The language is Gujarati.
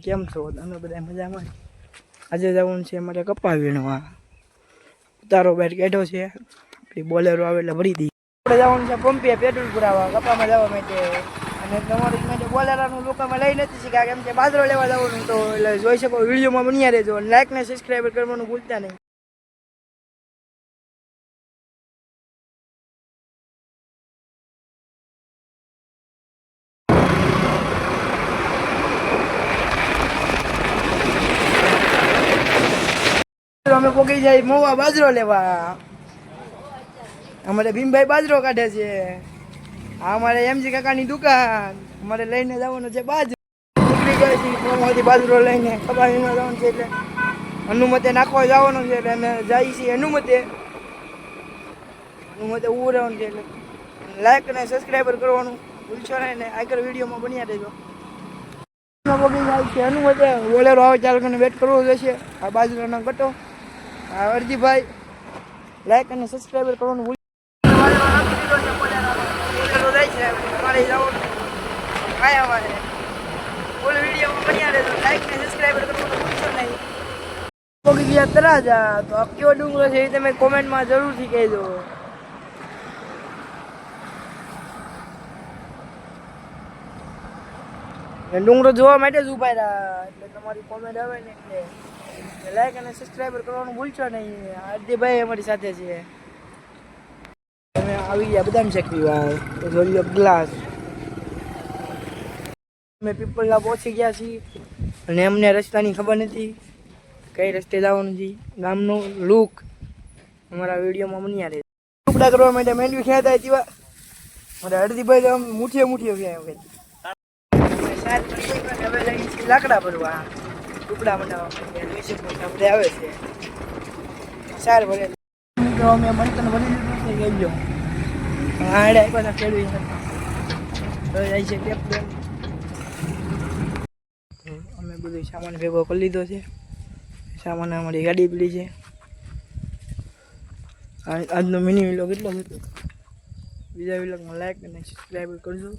કેમ છો? તમે બધા મજામાં? આજે જવાનું છે અમારે કપા વીણવા. ઉતારો બહાર કાઢ્યો છે, આપણી બોલેરો આવે એટલે ભરી દઈએ. આપણે જવાનું છે પંપે પેટ્રોલ પુરાવા કપામાં જવા માટે. અને તમારી માટે બોલેરાનું લોકોમાં લઈ નથી શીખ્યા કેમ કે બાજરો લેવા જવાનું તો એટલે જોઈ શકો વિડીયોમાં બન્યા રહેજો. લાઈક ને સબસ્ક્રાઈબ કરવાનું ભૂલતા નહીં. અમે પોગી જાય મોવા બાજરો લેવા. અમારે ભીમભાઈ બાજરો કાઢે છે. આ અમારે એમજી કાકાની દુકાન. અમારે લઈને જવાનું છે બાજરો. નીકળી ગઈ છે મોવાથી બાજરો લઈને કબાવીમાં જવાનું છે એટલે હનુમતે નાખવા જવાનું છે એટલે અમે જઈએ છીએ હનુમતે ઉભું રહેવાનું છે એટલે લાઈક અને સબસ્ક્રાઈબર કરવાનું ભૂલશો નહીં ને આગળ વિડીયોમાં બન્યા રહેજો. પોગી જાય છે હનુમતે બોલેરો આવે ચાલુ કરીને વેટ કરવો જોઈશે. આ બાજરાના ગટો અરજીભાઈ લાઈક અને સબસ્ક્રાઈબર કરવાનું ભૂલ તરાજા તો કયો ડુંગરો છે એ તમે કોમેન્ટમાં જરૂરથી કહેજો. ડુંગરો જોવા માટે જ ઉભા રહ્યા એટલે તમારી કોમેન્ટ આવે ને એટલે લાઈક અને સબસ્ક્રાઈબર કરવાનું ભૂલશો નહીં. હાર્દિકભાઈ અમારી સાથે છે. અમે આવી ગયા બદામ શેક પીવા તો જોઈ લો ગ્લાસ. અમે પીપળના પહોંચી ગયા છીએ અને અમને રસ્તાની ખબર નથી કઈ રસ્તે જવાનું છે. ગામનો લુક અમારા વિડીયોમાં બન્યા રહે. ટુકડા કરવા માટે મેંડવી ખેંચાય તેવા મારા હરદીભાઈ આમ મુઠીએ ખેંચાય. હવે જઈએ છીએ લાકડા ભરવા ટુકડા બનાવવા માટે આવે છે સાર ભરે તો અમે બનતન ભરી લીધું છે ગઈ ગયો આડે બધા ખેડવી જાય છે ટેપ અમે બધું સામાન ભેગો કરી લીધો છે. સામાન અમારી ગાડી પડી છે. આજનો મિની વિલોગ એટલો હતો. બીજા વિલોગમાં લાઈક અને સબસ્ક્રાઈબ કરજો.